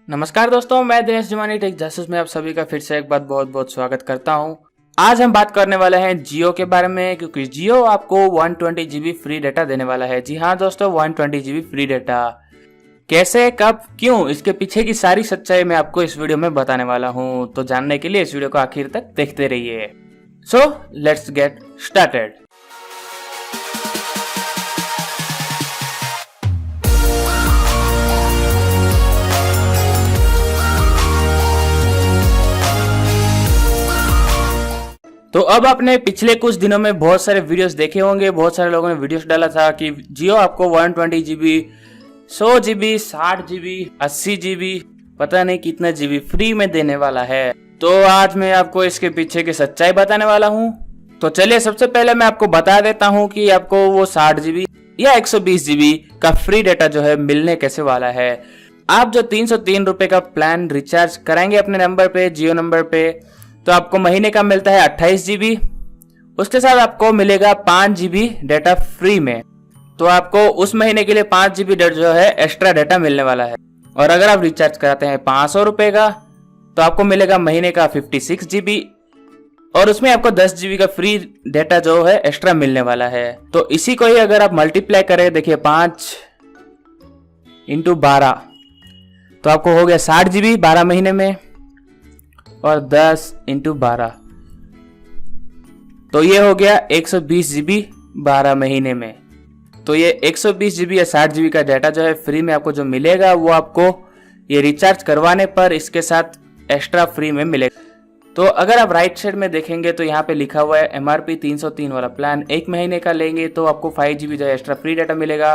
नमस्कार दोस्तों, मैं दिनेश जुमानी टेक जासूस में आप सभी का फिर से एक बार बहुत बहुत स्वागत करता हूं। आज हम बात करने वाले हैं जियो के बारे में, क्योंकि जियो आपको 120 GB फ्री डेटा देने वाला है। जी हाँ दोस्तों, 120 GB फ्री डेटा कैसे, कब, क्यों, इसके पीछे की सारी सच्चाई मैं आपको इस वीडियो में बताने वाला हूँ। तो जानने के लिए इस वीडियो को आखिर तक देखते रहिए। So let's get started. तो अब आपने पिछले कुछ दिनों में बहुत सारे वीडियोस देखे होंगे, बहुत सारे लोगों ने वीडियोस डाला था कि जियो आपको 120 GB, 100 GB, 60 GB, 80 GB, पता नहीं कितना GB फ्री में देने वाला है। तो आज मैं आपको इसके पीछे की सच्चाई बताने वाला हूँ। तो चलिए सबसे पहले मैं आपको बता देता हूँ कि आपको वो 60 GB या 120 GB का फ्री डेटा जो है मिलने कैसे वाला है। आप जो 303 रुपए का प्लान रिचार्ज कराएंगे अपने नंबर पे, जियो नंबर पे, तो आपको महीने का मिलता है 28 GB। उसके साथ आपको मिलेगा 5 GB डेटा फ्री में। तो आपको उस महीने के लिए 5 GB जो है एक्स्ट्रा डेटा मिलने वाला है। और अगर आप रिचार्ज कराते हैं 500 रुपए का, तो आपको मिलेगा महीने का 56 GB, और उसमें आपको 10 GB का फ्री डेटा जो है एक्स्ट्रा मिलने वाला है। तो इसी को ही अगर आप मल्टीप्लाई करें, देखिए 5 × 12, तो आपको हो गया 60 GB 12 महीने में, और 10 × 12, तो ये हो गया 120 GB 12 महीने में। तो ये 120 GB या 60 GB का डाटा जो है फ्री में आपको जो मिलेगा, वो आपको ये रिचार्ज करवाने पर इसके साथ एक्स्ट्रा फ्री में मिलेगा। तो अगर आप राइट साइड में देखेंगे तो यहाँ पे लिखा हुआ है MRP 303 वाला प्लान 1 महीने का लेंगे तो आपको 5 GB जो है एक्स्ट्रा फ्री डाटा मिलेगा।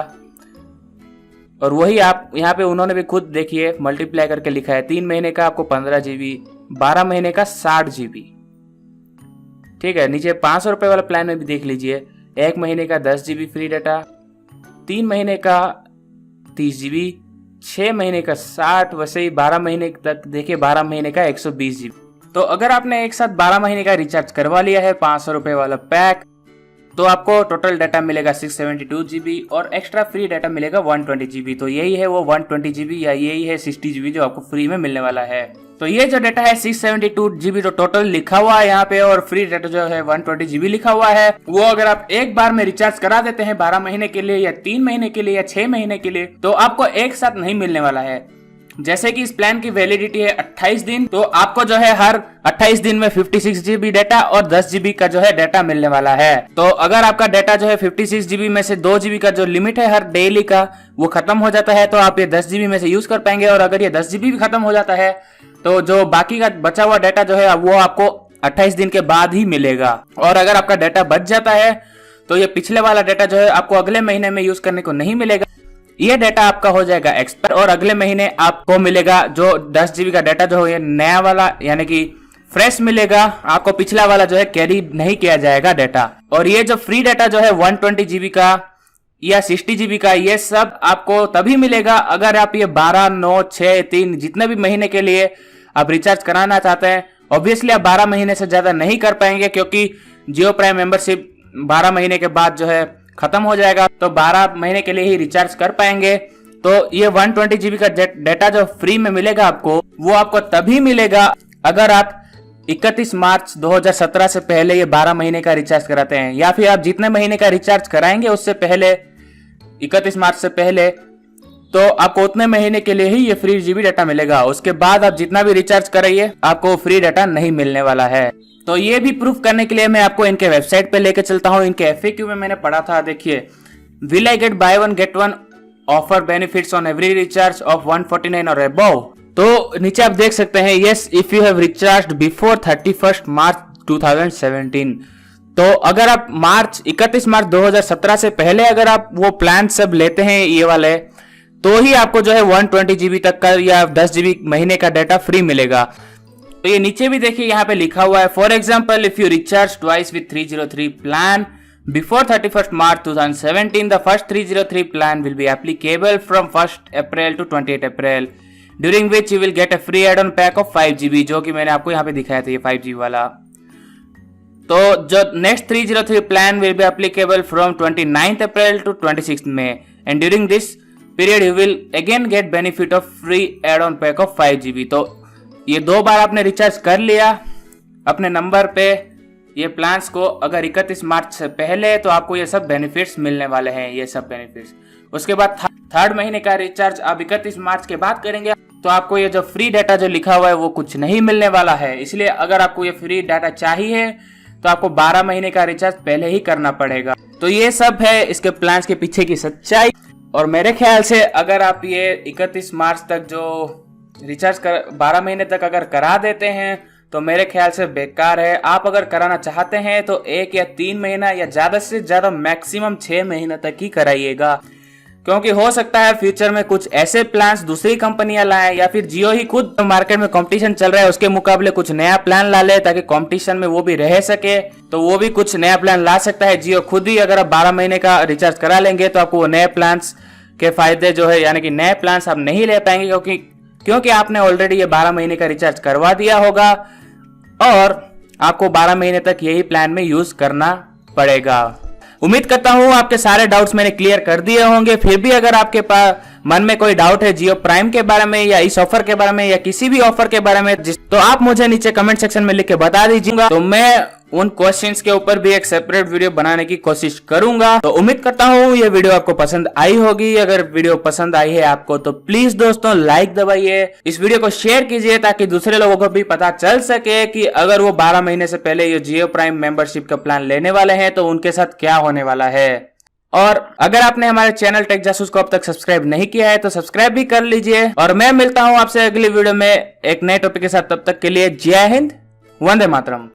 और वही आप यहाँ पे उन्होंने भी खुद देखिए मल्टीप्लाई करके लिखा है, 3 महीने का आपको 15 GB, 12 महीने का 60 GB। ठीक है, नीचे 500 रुपए वाला प्लान में भी देख लीजिए, 1 महीने का 10 GB फ्री डाटा, 3 महीने का 30 GB, 6 महीने का 60, वैसे ही 12 महीने तक देखिए 12 महीने का 120 GB। तो अगर आपने एक साथ 12 महीने का रिचार्ज करवा लिया है 500 रुपए वाला पैक, तो आपको टोटल डाटा मिलेगा 672 GB और एक्स्ट्रा फ्री डाटा मिलेगा 120 GB। तो यही है वो 120 GB या यही है 60 GB जो आपको फ्री में मिलने वाला है। तो ये जो डाटा है 672 GB जो टोटल लिखा हुआ है यहाँ पे, और फ्री डाटा जो है 120 GB लिखा हुआ है, वो अगर आप एक बार में रिचार्ज करा देते हैं 12 महीने के लिए या 3 महीने के लिए या 6 महीने के लिए, तो आपको एक साथ नहीं मिलने वाला है। जैसे कि इस प्लान की वैलिडिटी है 28 दिन, तो आपको जो है हर 28 दिन में 56 GB डाटा और 10 GB का जो है डाटा मिलने वाला है। तो अगर आपका डाटा जो है 56 GB में से 2 GB का जो लिमिट है हर डेली का, वो खत्म हो जाता है, तो आप ये 10 GB में से यूज कर पाएंगे। और अगर ये 10 GB भी खत्म हो जाता है, तो जो बाकी का बचा हुआ डाटा जो है वो आपको 28 दिन के बाद ही मिलेगा। और अगर आपका डाटा बच जाता है, तो ये पिछले वाला डाटा जो है आपको अगले महीने में यूज करने को नहीं मिलेगा। ये डाटा आपका हो जाएगा एक्सपायर, और अगले महीने आपको मिलेगा जो 10 GB का डाटा जो है नया वाला, यानी कि फ्रेश मिलेगा। आपको पिछला वाला जो है कैरी नहीं किया जाएगा डाटा। और ये जो फ्री डाटा जो है 120 GB का या 60 GB का, ये सब आपको तभी मिलेगा अगर आप ये 12, 9, 6, 3 जितने भी महीने के लिए आप रिचार्ज कराना चाहते हैं। ऑब्वियसली आप 12 महीने से ज्यादा नहीं कर पाएंगे, क्योंकि जियो प्राइम मेंबरशिप 12 महीने के बाद जो है खत्म हो जाएगा, तो 12 महीने के लिए ही रिचार्ज कर पाएंगे। तो ये 120 GB का डाटा जो फ्री में मिलेगा आपको, वो आपको तभी मिलेगा अगर आप 31 मार्च 2017 से पहले ये 12 महीने का रिचार्ज कराते हैं, या फिर आप जितने महीने का रिचार्ज कराएंगे उससे पहले 31 मार्च से पहले, तो आपको उतने महीने के लिए ही ये फ्री GB डाटा मिलेगा। उसके बाद आप जितना भी रिचार्ज कराइए आपको फ्री डाटा नहीं मिलने वाला है। तो ये भी प्रूफ करने के लिए मैं आपको इनके वेबसाइट पे लेके चलता हूँ। इनके FAQ में मैंने पढ़ा था, देखिए, will I get by one get one offer benefits on every recharge of 149 और अबव। तो नीचे आप देख सकते हैं, yes if you have recharge before 31 March 2017। तो अगर आप 31 मार्च 2017 से पहले अगर आप वो प्लान सब लेते हैं ये वाले, तो ही आपको जो है 120 GB तक का या 10 GB महीने का डाटा फ्री मिलेगा। तो ये नीचे भी देखिए यहाँ पे लिखा हुआ है, for example if you recharge twice with 303 plan before 31 March 2017, the first 303 plan will be applicable from 1 April to 28 April, during which you will get a free add on pack of 5 GB, जो कि मैंने आपको यहाँ पे दिखाया था ये 5 GB वाला। तो जो next 303 plan will be applicable from 29 April to 26 May, and during this period you will again get benefit of free add on pack of 5 GB। तो ये 2 बार आपने रिचार्ज कर लिया अपने नंबर पे ये प्लान्स को, अगर 31 मार्च से पहले, तो आपको ये सब बेनिफिट्स मिलने वाले हैं, ये सब बेनिफिट्स। उसके बाद थर्ड महीने का रिचार्ज आप 31 मार्च के बाद करेंगे तो आपको ये जो फ्री डाटा जो लिखा हुआ है वो कुछ नहीं मिलने वाला है। इसलिए अगर आपको ये फ्री डाटा चाहिए तो आपको 12 महीने का रिचार्ज पहले ही करना पड़ेगा। तो ये सब है इसके प्लान्स के पीछे की सच्चाई। और मेरे ख्याल से अगर आप ये 31 मार्च तक जो रिचार्ज 12 महीने तक अगर करा देते हैं तो मेरे ख्याल से बेकार है। आप अगर कराना चाहते हैं तो 1 या 3 महीना या ज्यादा से ज्यादा मैक्सिमम 6 महीने तक ही कराइएगा, क्योंकि हो सकता है फ्यूचर में कुछ ऐसे प्लान्स दूसरी कंपनियां लाएं या फिर जियो ही खुद मार्केट में कंपटीशन चल रहा है उसके मुकाबले कुछ नया प्लान ला ले ताकि कंपटीशन में वो भी रह सके। तो वो भी कुछ नया प्लान ला सकता है जियो खुद ही। अगर आप 12 महीने का रिचार्ज करा लेंगे तो आपको वो नए प्लान्स के फायदे जो है, यानी कि नए प्लान्स आप नहीं ले पाएंगे क्योंकि आपने ऑलरेडी ये 12 महीने का रिचार्ज करवा दिया होगा और आपको 12 महीने तक यही प्लान में यूज करना पड़ेगा। उम्मीद करता हूं आपके सारे डाउट्स मैंने क्लियर कर दिए होंगे। फिर भी अगर आपके पास मन में कोई डाउट है जियो प्राइम के बारे में या इस ऑफर के बारे में या किसी भी ऑफर के बारे में तो आप मुझे नीचे कमेंट सेक्शन में लिख के बता दीजिएगा, तो मैं उन क्वेश्चंस के ऊपर भी एक सेपरेट वीडियो बनाने की कोशिश करूंगा। तो उम्मीद करता हूं ये वीडियो आपको पसंद आई होगी। अगर वीडियो पसंद आई है आपको तो प्लीज दोस्तों लाइक दबाइए, इस वीडियो को शेयर कीजिए ताकि दूसरे लोगों को भी पता चल सके कि अगर वो 12 महीने से पहले ये जियो प्राइम मेंबरशिप का प्लान लेने वाले हैं तो उनके साथ क्या होने वाला है। और अगर आपने हमारे चैनल टेक जासूस को अब तक सब्सक्राइब नहीं किया है तो सब्सक्राइब भी कर लीजिए। और मैं मिलता हूं आपसे अगली वीडियो में एक नए टॉपिक के साथ, तब तक के लिए जय हिंद, वंदे मातरम।